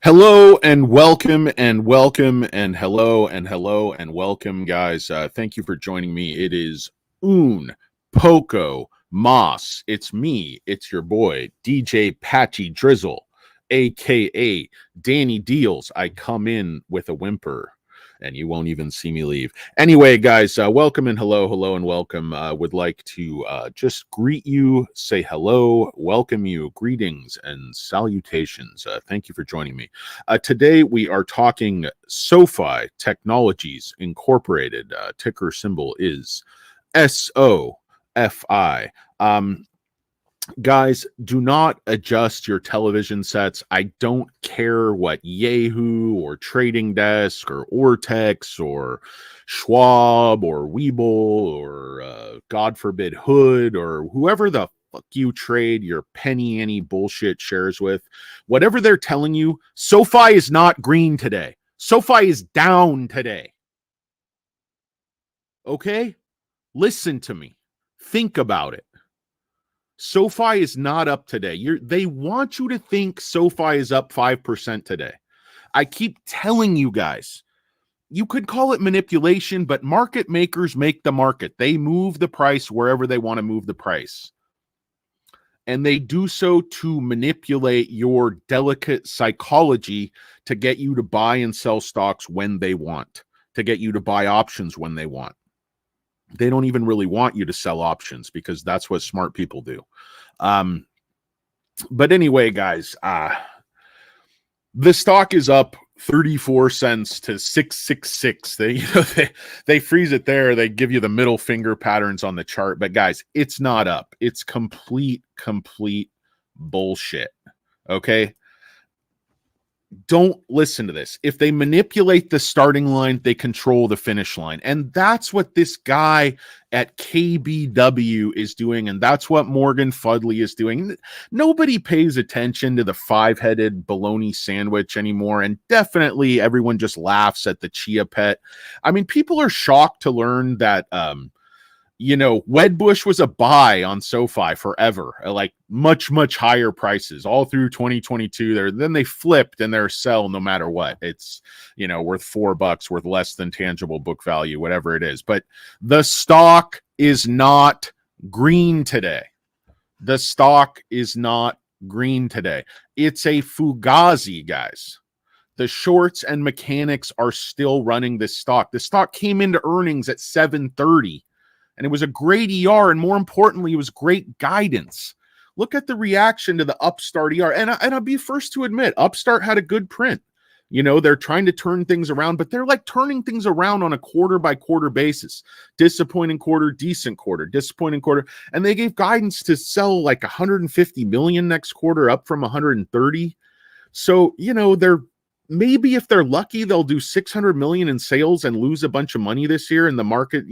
Hello and welcome and welcome and hello and hello and welcome, guys. Thank you for joining me. It is Un Poco Moss. It's me. It's your boy, DJ Patchy Drizzle, aka Danny Deals. I come in with a whimper and you won't even see me leave. Anyway, guys, welcome and hello and welcome. Would like to just greet you, say hello, welcome you, greetings and salutations. Thank you for joining me. Today we are talking SOFI Technologies Incorporated. Ticker symbol is SOFI. Guys, do not adjust your television sets. I don't care what Yahoo or Trading Desk or Ortex or Schwab or Webull or God forbid Hood or whoever the fuck you trade your penny any bullshit shares with. Whatever they're telling you, SOFI is not green today. SOFI is down today. Okay? Listen to me. Think about it. SOFI is not up today. They want you to think SOFI is up 5% today. I keep telling you guys, you could call it manipulation, but market makers make the market. They move the price wherever they want to move the price. And they do so to manipulate your delicate psychology to get you to buy and sell stocks when they want, to get you to buy options when they want. They don't even really want you to sell options because that's what smart people do. But anyway, guys, the stock is up 34 cents to 666. They freeze it there. They give you the middle finger patterns on the chart. But guys, it's not up. It's complete bullshit. Okay. Don't listen to this. If they manipulate the starting line, they control the finish line. And that's what this guy at KBW is doing. And that's what Morgan Fudley is doing. Nobody pays attention to the five-headed bologna sandwich anymore. And definitely everyone just laughs at the Chia Pet. I mean, people are shocked to learn that, Wedbush was a buy on SOFI forever, like much higher prices all through 2022. Then they flipped and they're sell no matter what. It's, worth $4, worth less than tangible book value, whatever it is. But the stock is not green today. The stock is not green today. It's a fugazi, guys. The shorts and mechanics are still running this stock. The stock came into earnings at 730. And it was a great ER, and more importantly, it was great guidance. Look at the reaction to the Upstart ER. And I'll be first to admit, Upstart had a good print. They're trying to turn things around, but they're like turning things around on a quarter-by-quarter basis. Disappointing quarter, decent quarter, disappointing quarter. And they gave guidance to sell like 150 million next quarter, up from 130. So, they're maybe if they're lucky, they'll do 600 million in sales and lose a bunch of money this year. And the market,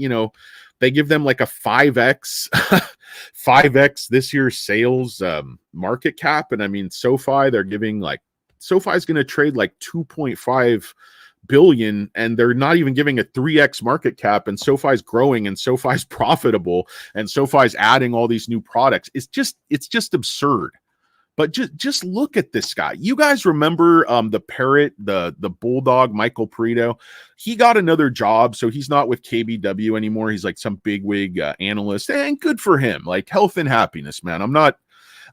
they give them like a 5x this year's sales market cap. And I mean, SOFI, they're giving SOFI is going to trade like 2.5 billion, and they're not even giving a 3x market cap. And SOFI is growing, and SOFI is profitable, and SOFI is adding all these new products. It's just absurd. But just look at this guy. You guys remember the parrot, the bulldog, Michael Perito? He got another job, so he's not with KBW anymore. He's like some bigwig analyst, and good for him. Like health and happiness, man.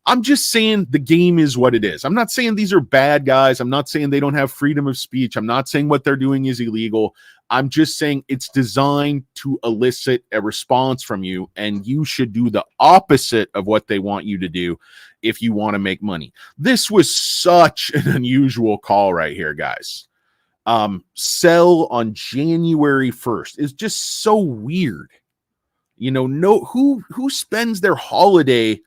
I'm just saying the game is what it is. I'm not saying these are bad guys. I'm not saying they don't have freedom of speech. I'm not saying what they're doing is illegal. I'm just saying it's designed to elicit a response from you, and you should do the opposite of what they want you to do if you want to make money. This was such an unusual call right here, guys. Sell on January 1st is just so weird. Who spends their holiday,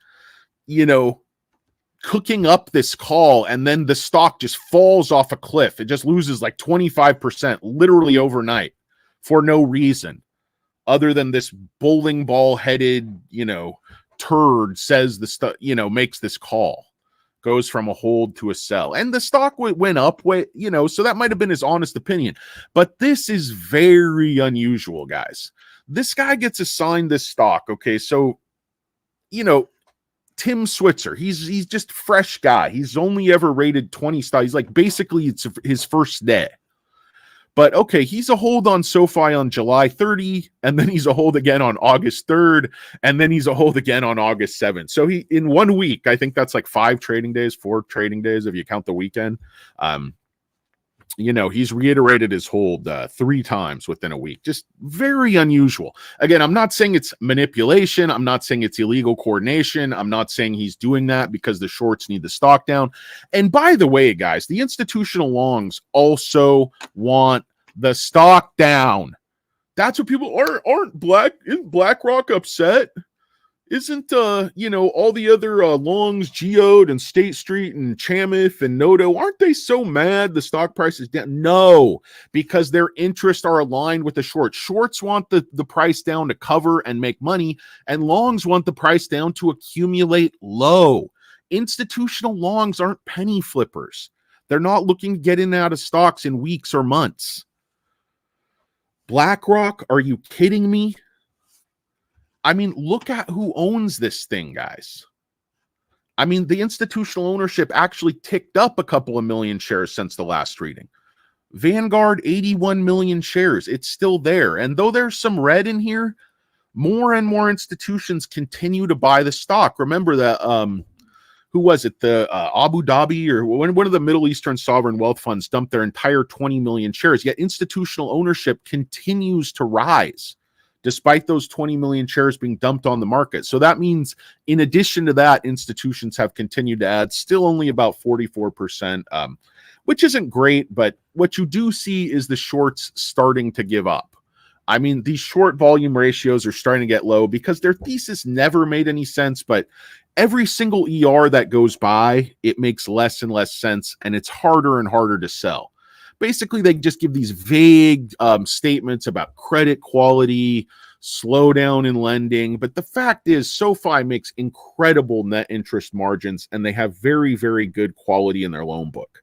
cooking up this call, and then the stock just falls off a cliff. It just loses like 25% literally overnight for no reason other than this bowling ball headed, turd says the stuff, makes this call, goes from a hold to a sell. And the stock went up, so that might have been his honest opinion. But this is very unusual, guys. This guy gets assigned this stock. Okay, so, Tim Switzer. He's just a fresh guy. He's only ever rated 20 stocks. He's like, basically it's his first day. But okay, he's a hold on SoFi on July 30, and then he's a hold again on August 3rd, and then he's a hold again on August 7th. So he, in 1 week, I think that's like 4 trading days if you count the weekend. He's reiterated his hold 3 times within a week. Just very unusual. Again, I'm not saying it's manipulation. I'm not saying it's illegal coordination. I'm not saying he's doing that because the shorts need the stock down. And by the way, guys, the institutional longs also want the stock down. That's what people isn't BlackRock upset? Isn't all the other longs, Geode and State Street and Chamath and Noto, aren't they so mad the stock price is down? No, because their interests are aligned with the shorts. Shorts want the price down to cover and make money, and longs want the price down to accumulate low. Institutional longs aren't penny flippers. They're not looking to get in and out of stocks in weeks or months. BlackRock, are you kidding me? I mean, look at who owns this thing, guys. I mean, the institutional ownership actually ticked up a couple of million shares since the last reading. Vanguard, 81 million shares. It's still there. And though there's some red in here, more and more institutions continue to buy the stock. Remember that, who was it? The Abu Dhabi or one of the Middle Eastern sovereign wealth funds dumped their entire 20 million shares. Yet institutional ownership continues to rise, despite those 20 million shares being dumped on the market. So that means, in addition to that, institutions have continued to add, still only about 44%, which isn't great, but what you do see is the shorts starting to give up. I mean, these short volume ratios are starting to get low because their thesis never made any sense, but every single ER that goes by, it makes less and less sense, and it's harder and harder to sell. Basically, they just give these vague statements about credit quality, slowdown in lending. But the fact is, SoFi makes incredible net interest margins, and they have very, very good quality in their loan book.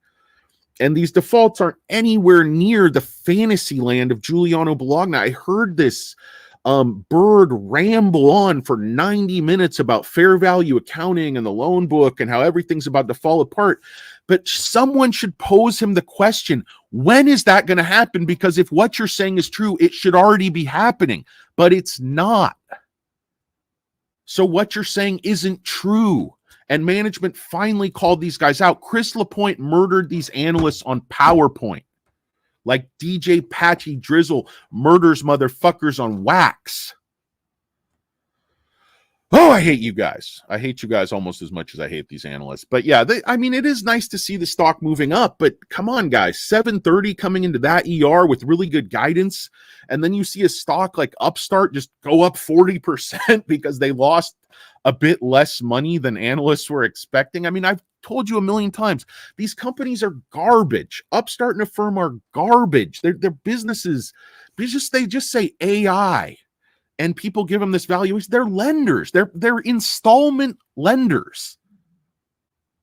And these defaults aren't anywhere near the fantasy land of Giuliano Bologna. I heard this bird ramble on for 90 minutes about fair value accounting and the loan book and how everything's about to fall apart. But someone should pose him the question, when is that going to happen? Because if what you're saying is true, it should already be happening, but it's not. So what you're saying isn't true. And management finally called these guys out. Chris LaPointe murdered these analysts on PowerPoint, like DJ Patchy Drizzle murders motherfuckers on wax. Oh, I hate you guys. I hate you guys almost as much as I hate these analysts. But yeah, it is nice to see the stock moving up. But come on, guys, 730 coming into that ER with really good guidance. And then you see a stock like Upstart just go up 40% because they lost a bit less money than analysts were expecting. I mean, I've told you a million times, these companies are garbage. Upstart and Affirm are garbage. Their businesses, they just say AI. And people give them this valuation. They're lenders. They're installment lenders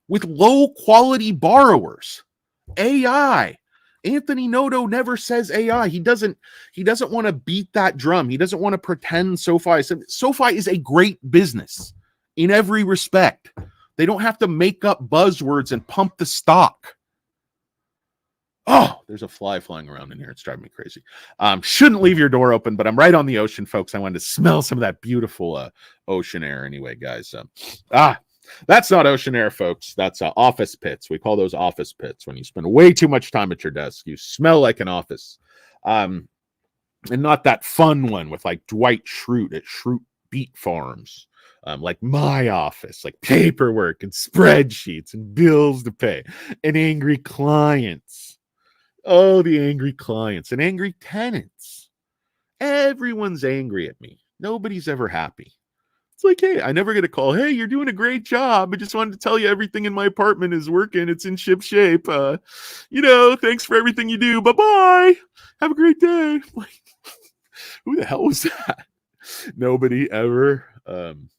with low quality borrowers. AI. Anthony Noto never says AI. He doesn't want to beat that drum. He doesn't want to pretend SoFi. SoFi is a great business in every respect. They don't have to make up buzzwords and pump the stock. Oh, there's a fly flying around in here. It's driving me crazy. Shouldn't leave your door open, but I'm right on the ocean, folks. I wanted to smell some of that beautiful ocean air anyway, guys. That's not ocean air, folks. That's office pits. We call those office pits. When you spend way too much time at your desk, you smell like an office. And not that fun one with like Dwight Schrute at Schrute Beet Farms. Like my office, like paperwork and spreadsheets and bills to pay and angry clients. Oh, the angry clients and angry tenants. Everyone's angry at me. Nobody's ever happy. It's like, hey, I never get a call. Hey, you're doing a great job. I just wanted to tell you everything in my apartment is working. It's in ship shape. Thanks for everything you do. Bye-bye. Have a great day. Like, who the hell was that? Nobody ever.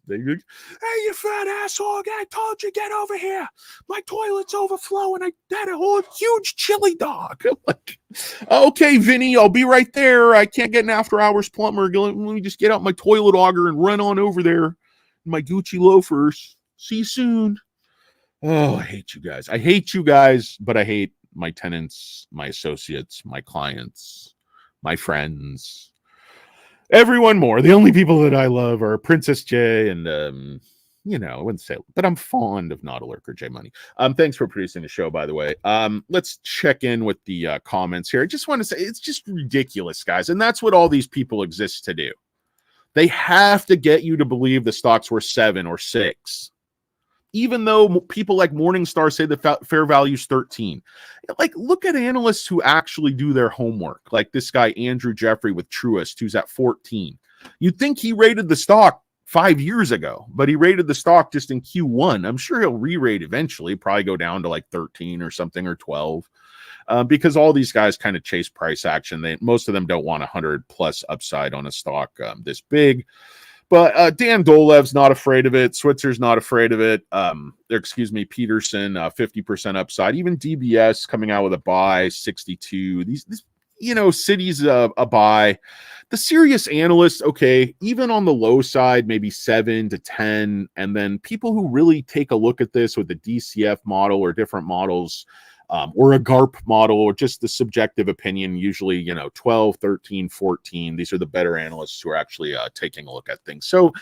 They go, hey, you fat asshole, I told you, get over here. My toilet's overflowing. I had a whole huge chili dog. I'm like, okay, Vinny, I'll be right there. I can't get an after-hours plumber. Let me just get out my toilet auger and run on over there in my Gucci loafers. See you soon. Oh, I hate you guys. I hate you guys, but I hate my tenants, my associates, my clients, my friends, everyone more. The only people that I love are Princess J and I wouldn't say, but I'm fond of Not a Lurker J Money. Thanks for producing the show, by the way. Let's check in with the comments here. I just want to say it's just ridiculous, guys, and that's what all these people exist to do. They have to get you to believe the stocks were 7 or 6. Even though people like Morningstar say the fair value is 13. Like, look at analysts who actually do their homework. Like this guy, Andrew Jeffrey with Truist, who's at 14. You'd think he rated the stock 5 years ago, but he rated the stock just in Q1. I'm sure he'll re-rate eventually, probably go down to like 13 or something, or 12. Because all these guys kind of chase price action. Most of them don't want 100 plus upside on a stock this big. But Dan Dolev's not afraid of it. Switzer's not afraid of it. Peterson, 50% upside. Even DBS coming out with a buy, 62. These Citi's a buy. The serious analysts, okay, even on the low side, maybe 7 to 10. And then people who really take a look at this with the DCF model or different models, or a GARP model, or just the subjective opinion, usually, 12, 13, 14. These are the better analysts who are actually taking a look at things. So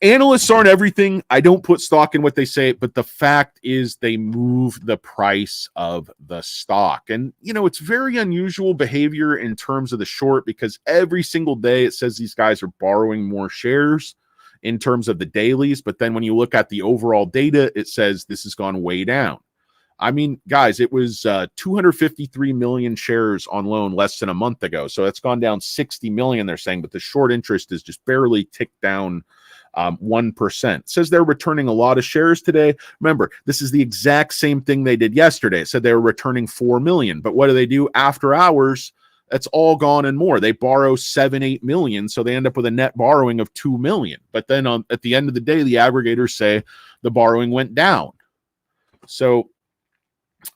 analysts aren't everything. I don't put stock in what they say, but the fact is they move the price of the stock. And, it's very unusual behavior in terms of the short, because every single day it says these guys are borrowing more shares in terms of the dailies. But then when you look at the overall data, it says this has gone way down. I mean, guys, it was 253 million shares on loan less than a month ago. So it's gone down 60 million, they're saying, but the short interest is just barely ticked down 1%. It says they're returning a lot of shares today. Remember, this is the exact same thing they did yesterday. It said they were returning 4 million. But what do? After hours, that's all gone and more. They borrow 7-8 million. So they end up with a net borrowing of 2 million. But then at the end of the day, the aggregators say the borrowing went down. So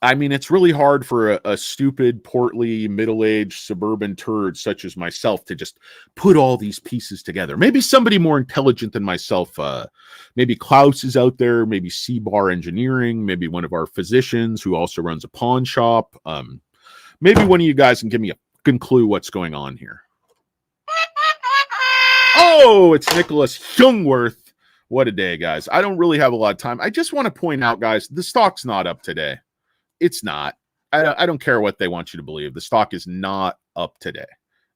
I mean, it's really hard for a stupid, portly, middle-aged suburban turd such as myself to just put all these pieces together. Maybe somebody more intelligent than myself, maybe Klaus is out there, maybe C-Bar Engineering, maybe one of our physicians who also runs a pawn shop. Maybe one of you guys can give me a fucking clue what's going on here. Oh, it's Nicholas Jungworth. What a day, guys. I don't really have a lot of time. I just want to point out, guys, the stock's not up today. It's not. I don't care what they want you to believe. The stock is not up today.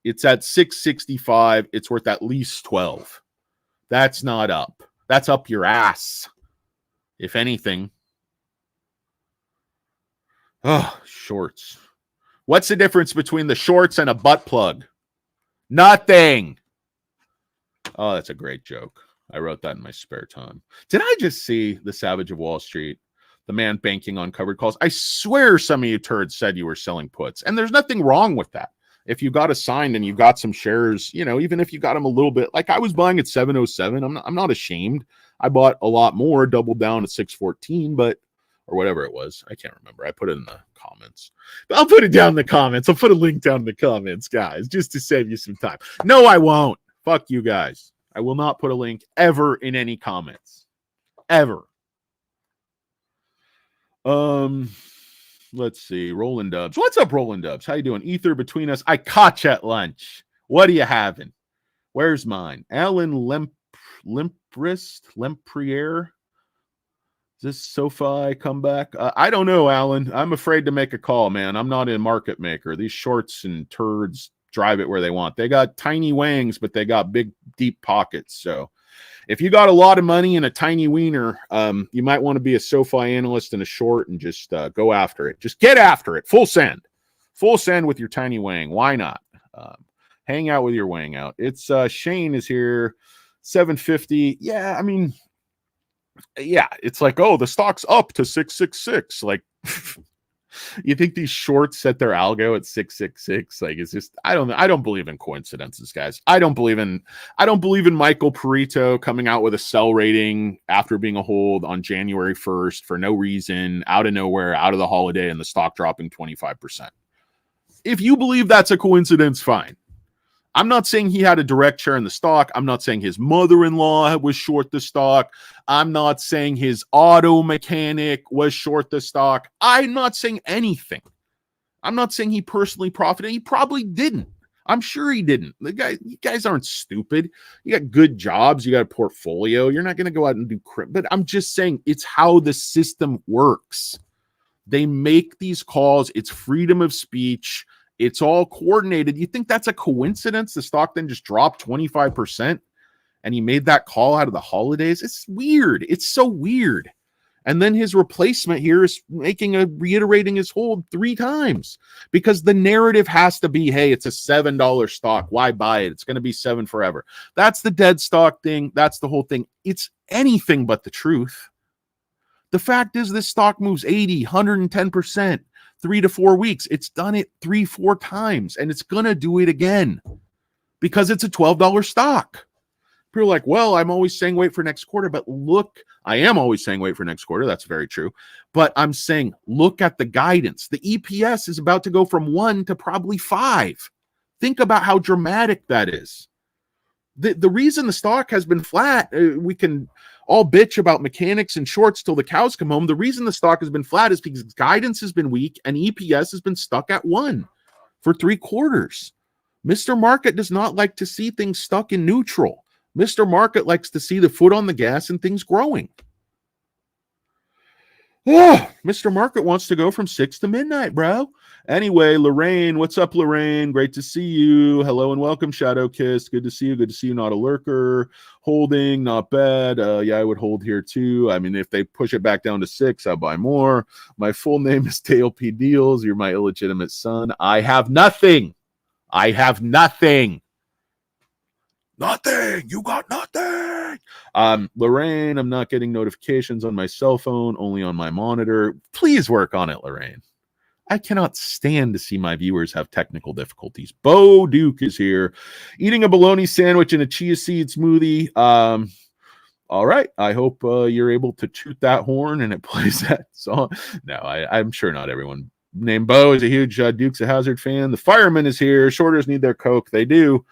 It's at 665. It's worth at least 12. That's not up. That's up your ass, if anything. Oh, shorts. What's the difference between the shorts and a butt plug? Nothing. Oh, that's a great joke. I wrote that in my spare time. Did I just see the Savage of Wall Street? The man banking on covered calls. I swear some of you turds said you were selling puts. And there's nothing wrong with that. If you got assigned and you got some shares, even if you got them a little bit, like I was buying at 707, I'm not ashamed. I bought a lot more, doubled down at 614, or whatever it was. I can't remember. I put it in the comments. But I'll put it down in the comments. I'll put a link down in the comments, guys, just to save you some time. No, I won't. Fuck you guys. I will not put a link ever in any comments. Ever. Let's see. Roland Dubs. What's up, Roland Dubs? How you doing? Ether between us. I caught you at lunch. What are you having? Where's mine? Alan Lempriere. Is this SOFI comeback? I don't know, Alan. I'm afraid to make a call, man. I'm not a market maker. These shorts and turds drive it where they want. They got tiny wangs, but they got big, deep pockets. So if you got a lot of money and a tiny wiener, you might want to be a SOFI analyst and a short and just go after it. Just get after it. Full send. Full send with your tiny wang. Why not? Hang out with your wang out. It's Shane is here. 750. Yeah, I mean, yeah, it's like, oh, the stock's up to 666. Like, you think these shorts set their algo at 666? Like, it's just, I don't believe in coincidences, guys. I don't believe in Michael Pareto coming out with a sell rating after being a hold on January 1st for no reason, out of nowhere, out of the holiday, and the stock dropping 25%. If you believe that's a coincidence, fine. I'm not saying he had a direct share in the stock. I'm not saying his mother-in-law was short the stock. I'm not saying his auto mechanic was short the stock. I'm not saying anything. I'm not saying he personally profited. He probably didn't. I'm sure he didn't. You guys aren't stupid. You got good jobs. You got a portfolio. You're not going to go out and do crap. But I'm just saying it's how the system works. They make these calls. It's freedom of speech. It's all coordinated. You think that's a coincidence? The stock then just dropped 25% and he made that call out of the holidays. It's weird. It's so weird. And then his replacement here is reiterating his hold 3 times because the narrative has to be, hey, it's a $7 stock. Why buy it? It's going to be 7 forever. That's the dead stock thing. That's the whole thing. It's anything but the truth. The fact is this stock moves 80, 110%, 3 to 4 weeks. It's done it 3-4 times and it's going to do it again because it's a $12 stock. People are like, well, I'm always saying wait for next quarter, but look, I am always saying wait for next quarter. That's very true. But I'm saying, look at the guidance. The EPS is about to go from 1 to probably 5. Think about how dramatic that is. The reason the stock has been flat, we can all bitch about mechanics and shorts till the cows come home. The reason the stock has been flat is because guidance has been weak and EPS has been stuck at 1 for 3 quarters. Mr. Market does not like to see things stuck in neutral. Mr. Market likes to see the foot on the gas and things growing. Oh, Mr. Market wants to go from 6 to midnight, bro. Anyway, Lorraine, what's up, Lorraine? Great to see you. Hello and welcome, Shadow Kiss. Good to see you. Good to see you. Not a lurker. Holding, not bad. Yeah, I would hold here too. I mean, if they push it back down to 6, I'll buy more. My full name is Dale P. Deals. You're my illegitimate son. I have nothing. I have nothing. Nothing. You got nothing. Lorraine, I'm not getting notifications on my cell phone, only on my monitor. Please work on it, Lorraine. I cannot stand to see my viewers have technical difficulties. Bo Duke is here, eating a bologna sandwich and a chia seed smoothie. All right. I hope you're able to toot that horn and it plays that song. No, I'm sure not everyone named Bo is a huge Dukes of Hazzard fan. The fireman is here. Shorters need their Coke. They do.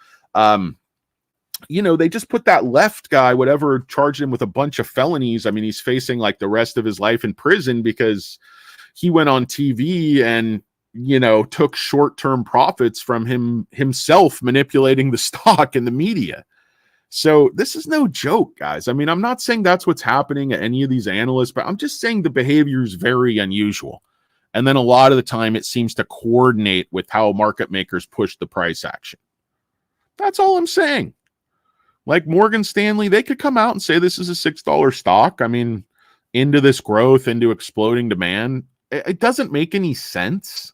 You know, they just put that left guy, whatever, charged him with a bunch of felonies. I mean, he's facing like the rest of his life in prison because he went on TV and, you know, took short-term profits from himself manipulating the stock in the media. So this is no joke, guys. I mean, I'm not saying that's what's happening at any of these analysts, but I'm just saying the behavior is very unusual. And then a lot of the time it seems to coordinate with how market makers push the price action. That's all I'm saying. Like Morgan Stanley, they could come out and say this is a $6 stock. I mean, into this growth, into exploding demand. It doesn't make any sense.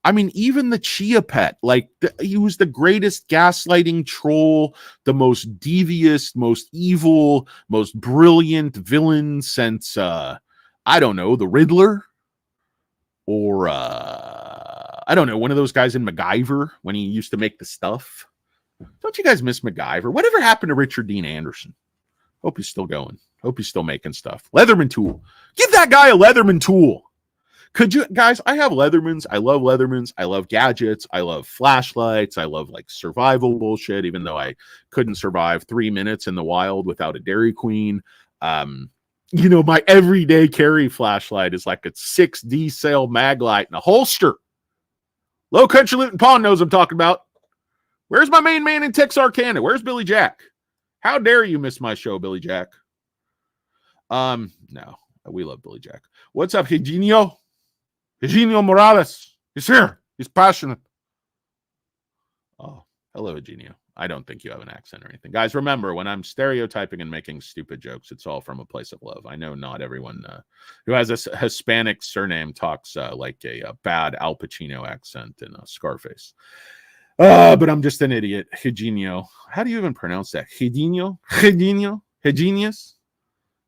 I mean, even the Chia Pet, like he was the greatest gaslighting troll, the most devious, most evil, most brilliant villain since, I don't know, the Riddler or, I don't know, one of those guys in MacGyver when he used to make the stuff. Don't you guys miss MacGyver? Whatever happened to Richard Dean Anderson? Hope he's still going. Hope he's still making stuff. Leatherman tool. Give that guy a Leatherman tool. Could you guys? I have Leathermans. I love Leathermans. I love gadgets. I love flashlights. I love like survival bullshit, even though I couldn't survive 3 minutes in the wild without a Dairy Queen. You know, my everyday carry flashlight is like a 6D cell mag light in a holster. Low Country Luton Pond knows I'm talking about. Where's my main man in Texarkana? Where's Billy Jack? How dare you miss my show, Billy Jack? No, we love Billy Jack. What's up, Eugenio? Eugenio Morales. He's here. He's passionate. Oh, hello, Eugenio. I don't think you have an accent or anything. Guys, remember, when I'm stereotyping and making stupid jokes, it's all from a place of love. I know not everyone who has a Hispanic surname talks like a bad Al Pacino accent in Scarface. But I'm just an idiot. Eugenio. How do you even pronounce that? Eugenio? Eugenio? Eugenius?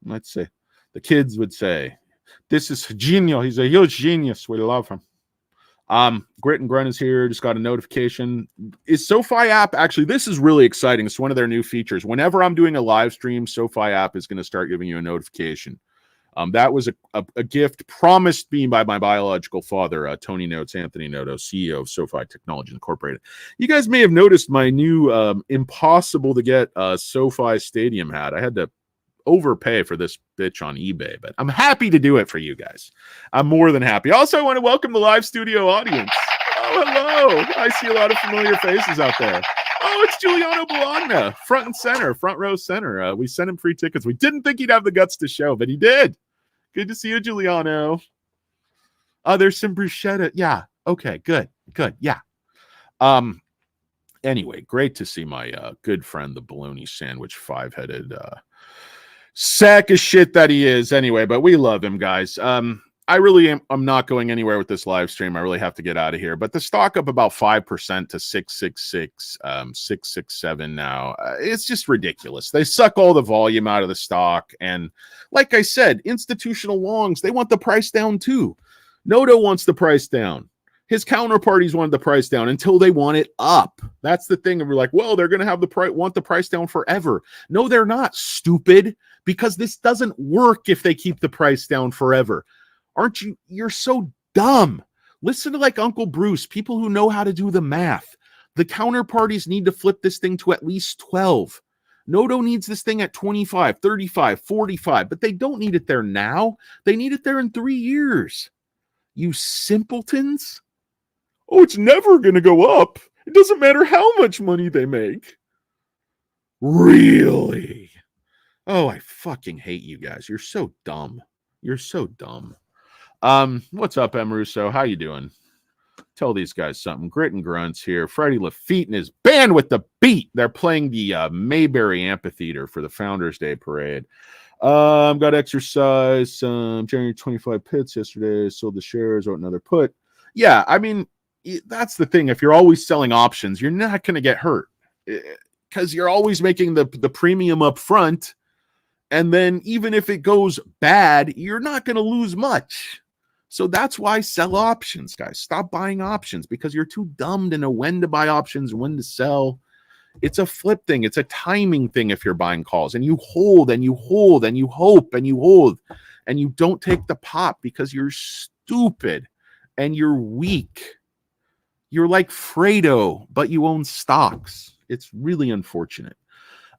Let's see. The kids would say, this is Eugenio. He's a huge genius. We love him. Grit and Grunt is here. Just got a notification. Is SoFi app, actually, this is really exciting. It's one of their new features. Whenever I'm doing a live stream, SoFi app is going to start giving you a notification That was a gift promised me by my biological father, Tony Notes, Anthony Noto, CEO of SOFI Technology Incorporated. You guys may have noticed my new impossible to get SoFi Stadium hat. I had to overpay for this bitch on eBay, but I'm happy to do it for you guys. I'm more than happy. Also, I want to welcome the live studio audience. Oh, hello. I see a lot of familiar faces out there. Oh, it's Giuliano Bologna, front and center, front row center. We sent him free tickets. We didn't think he'd have the guts to show, but he did. Good to see you, Giuliano. There's some bruschetta. Yeah. Okay, good. Yeah. Anyway, great to see my good friend, the bologna sandwich, five-headed sack of shit that he is. Anyway, but we love him, guys. I'm not going anywhere with this live stream. I really have to get out of here. But the stock up about 5% to 666, 667 now. It's just ridiculous. They suck all the volume out of the stock. And like I said, institutional longs, they want the price down too. Noto wants the price down. His counterparties want the price down until they want it up. That's the thing. And we're like, well, they're going to have want the price down forever. No, they're not, stupid, because this doesn't work if they keep the price down forever. Aren't you? You're so dumb. Listen to like Uncle Bruce, people who know how to do the math. The counterparties need to flip this thing to at least 12. Noto needs this thing at 25, 35, 45, but they don't need it there now. They need it there in 3 years. You simpletons. Oh, it's never going to go up. It doesn't matter how much money they make. Really? Oh, I fucking hate you guys. You're so dumb. You're so dumb. What's up, M. Russo? How you doing? Tell these guys something. Grit and Grunts here. Freddie Lafitte and his band with the beat. They're playing the Mayberry Amphitheater for the Founders Day Parade. Got exercise. January 25 pits yesterday. Sold the shares. Wrote another put. Yeah, I mean, that's the thing. If you're always selling options, you're not going to get hurt because you're always making the premium up front. And then even if it goes bad, you're not going to lose much. So that's why sell options, guys. Stop buying options because you're too dumb to know when to buy options, when to sell. It's a flip thing. It's a timing thing if you're buying calls. And you hold and you hold and you hope and you hold. And you don't take the pop because you're stupid and you're weak. You're like Fredo, but you own stocks. It's really unfortunate.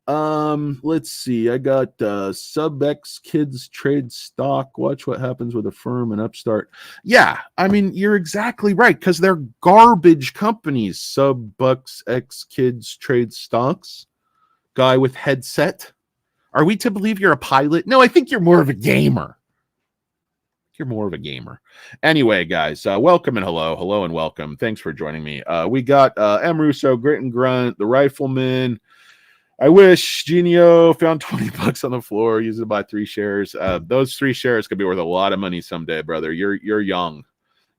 Let's see. I got SubX Kids Trade Stock. Watch what happens with a firm and upstart. Yeah, I mean, you're exactly right, because they're garbage companies. SubX X Kids Trade Stocks. Guy with headset. Are we to believe you're a pilot? No, I think you're more of a gamer. You're more of a gamer. Anyway, guys, welcome and hello. Hello and welcome. Thanks for joining me. We got M. Russo, Grit and Grunt, the Rifleman. I wish Genio found $20 on the floor, use it to buy 3 shares. Those 3 shares could be worth a lot of money someday, brother. You're young.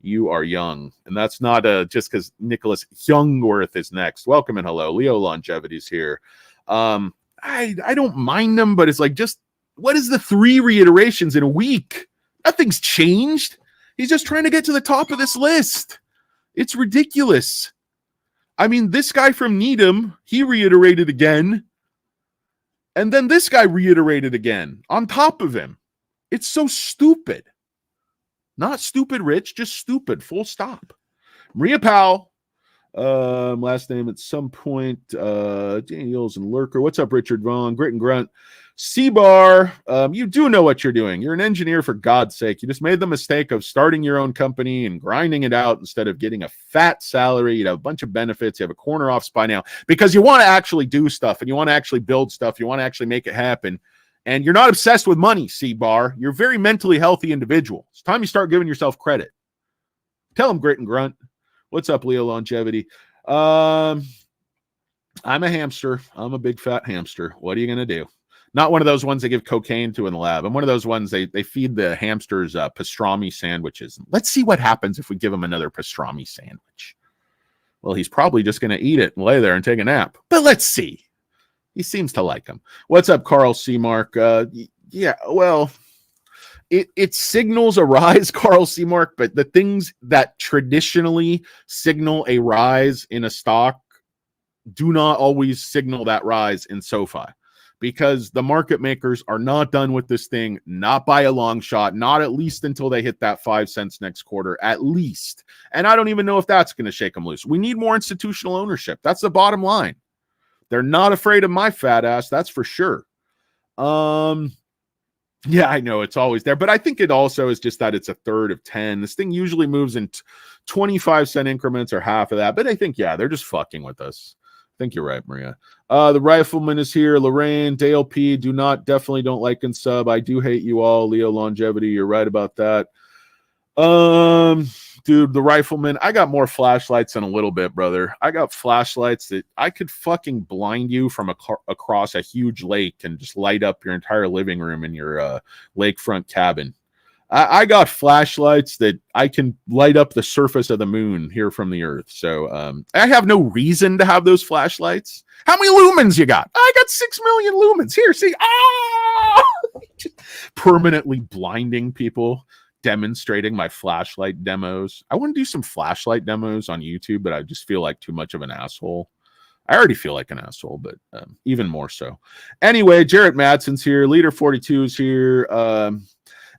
You are young. And that's not just because Nicholas Youngworth is next. Welcome and hello. Leo Longevity's here. I don't mind them, but it's like, just what is the 3 reiterations in a week? Nothing's changed. He's just trying to get to the top of this list. It's ridiculous. I mean, this guy from Needham, he reiterated again. And then this guy reiterated again on top of him. It's so stupid. Not stupid rich, just stupid, full stop. Maria Powell, last name at some point, Daniels and Lurker. What's up, Richard Vaughn? Grit and Grunt. C-Bar, you do know what you're doing. You're an engineer, for God's sake. You just made the mistake of starting your own company and grinding it out instead of getting a fat salary. You have a bunch of benefits. You have a corner off spy now because you want to actually do stuff and you want to actually build stuff. You want to actually make it happen. And you're not obsessed with money, C-Bar. You're a very mentally healthy individual. It's time you start giving yourself credit. Tell him, Grit and Grunt. What's up, Leo Longevity? I'm a hamster. I'm a big fat hamster. What are you going to do? Not one of those ones they give cocaine to in the lab. I'm one of those ones they feed the hamsters pastrami sandwiches. Let's see what happens if we give him another pastrami sandwich. Well, he's probably just going to eat it and lay there and take a nap. But let's see. He seems to like them. What's up, Carl Seamark? Yeah, well, it signals a rise, Carl Seamark, but the things that traditionally signal a rise in a stock do not always signal that rise in SoFi. because the market makers are not done with this thing, not by a long shot, not at least until they hit that 5 cents next quarter, at least. And I don't even know if that's going to shake them loose. We need more institutional ownership. That's the bottom line. They're not afraid of my fat ass, that's for sure. Yeah, I know it's always there, but I think it also is just that it's a third of 10. This thing usually moves in 25-cent increments or half of that, but I think, yeah, they're just fucking with us. I think you're right, Maria. The Rifleman is here. Lorraine, Dale P. Definitely don't like and sub. I do hate you all. Leo Longevity, you're right about that. Dude, the Rifleman, I got more flashlights in a little bit, brother. I got flashlights that I could fucking blind you from across a huge lake and just light up your entire living room in your lakefront cabin. I got flashlights that I can light up the surface of the moon here from the earth. So I have no reason to have those flashlights. How many lumens you got? I got 6 million lumens. Here, see? Just permanently blinding people, demonstrating my flashlight demos. I want to do some flashlight demos on YouTube, but I just feel like too much of an asshole. I already feel like an asshole, but even more so. Anyway, Jarrett Madsen's here. Leader 42 is here.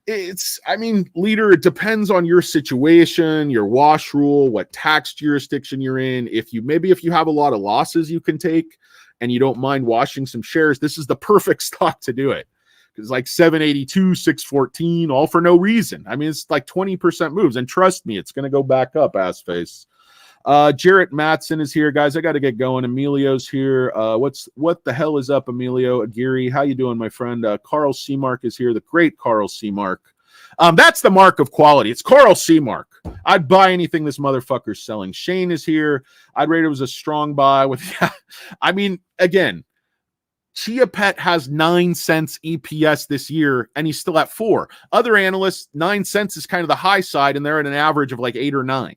Leader, it depends on your situation, your wash rule, what tax jurisdiction you're in. If you have a lot of losses you can take and you don't mind washing some shares, this is the perfect stock to do it. It's like 782, 614, all for no reason. I mean, it's like 20% moves. And trust me, it's going to go back up, ass face. Jarrett Matson is here, guys. I got to get going. Emilio's here. What the hell is up, Emilio? Aguirre, how you doing, my friend? Carl Seamark is here. The great Carl Seamark. That's the mark of quality. It's Carl Seamark. I'd buy anything this motherfucker's selling. Shane is here. I'd rate it was a strong buy. Again, Chia Pet has 9 cents EPS this year, and he's still at 4. Other analysts, 9 cents is kind of the high side, and they're at an average of like 8 or 9.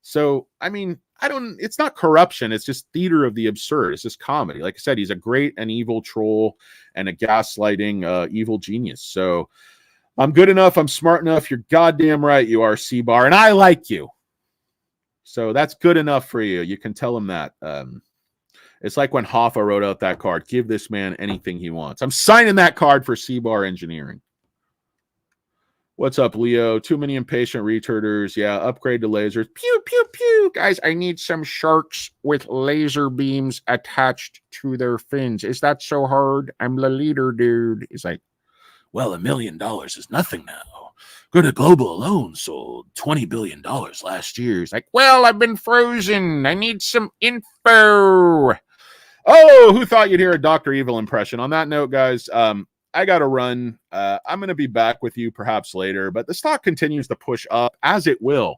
So, it's not corruption. It's just theater of the absurd. It's just comedy. Like I said, he's a great and evil troll and a gaslighting evil genius. So I'm good enough. I'm smart enough. You're goddamn right. You are, C-Bar, and I like you. So that's good enough for you. You can tell him that. It's like when Hoffa wrote out that card. Give this man anything he wants. I'm signing that card for C-Bar Engineering. What's up, Leo? Too many impatient retarders. Yeah, upgrade to lasers. Pew, pew, pew. Guys, I need some sharks with laser beams attached to their fins. Is that so hard? I'm the leader, dude. He's like, well, $1 million is nothing now. Greta Global alone sold $20 billion last year. He's like, well, I've been frozen. I need some info. Oh, who thought you'd hear a Dr. Evil impression? On that note, guys, I got to run. I'm going to be back with you perhaps later, but the stock continues to push up, as it will.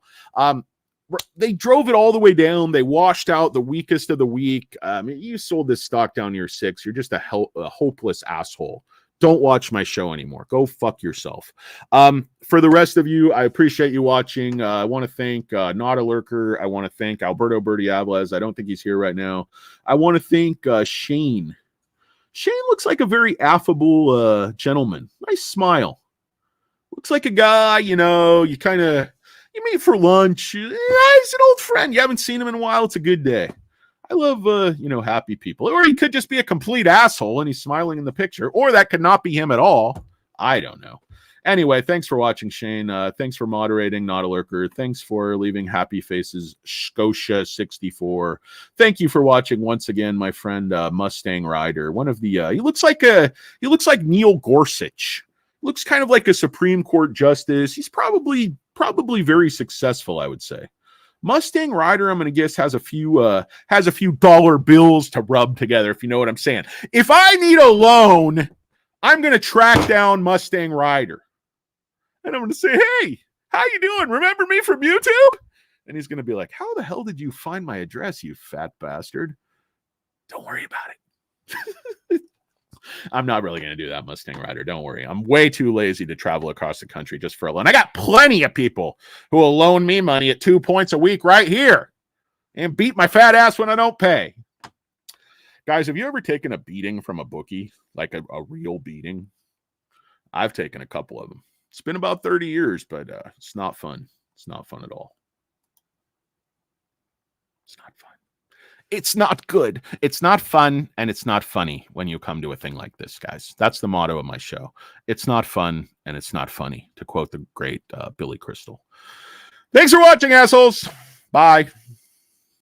They drove it all the way down. They washed out the weakest of the weak. You sold this stock down near 6. You're just a hopeless asshole. Don't watch my show anymore. Go fuck yourself. For the rest of you, I appreciate you watching. I want to thank Not a Lurker. I want to thank Alberto Bertiables. I don't think he's here right now. I want to thank Shane. Shane looks like a very affable gentleman. Nice smile. Looks like a guy, you meet for lunch. He's an old friend. You haven't seen him in a while. It's a good day. I love, happy people. Or he could just be a complete asshole and he's smiling in the picture. Or that could not be him at all. I don't know. Anyway, thanks for watching, Shane. Thanks for moderating, Not a Lurker. Thanks for leaving happy faces, Scotia64. Thank you for watching once again, my friend Mustang Rider. One of the he looks like Neil Gorsuch. Looks kind of like a Supreme Court justice. He's probably very successful, I would say. Mustang Rider, I'm going to guess, has a few dollar bills to rub together, if you know what I'm saying. If I need a loan, I'm going to track down Mustang Rider. And I'm going to say, hey, how you doing? Remember me from YouTube? And he's going to be like, how the hell did you find my address, you fat bastard? Don't worry about it. I'm not really going to do that, Mustang Rider. Don't worry. I'm way too lazy to travel across the country just for a loan. I got plenty of people who will loan me money at 2 points a week right here and beat my fat ass when I don't pay. Guys, have you ever taken a beating from a bookie? Like a real beating? I've taken a couple of them. It's been about 30 years, but it's not fun. It's not fun at all. It's not fun. It's not good. It's not fun, and it's not funny when you come to a thing like this, guys. That's the motto of my show. It's not fun, and it's not funny, to quote the great Billy Crystal. Thanks for watching, assholes. Bye.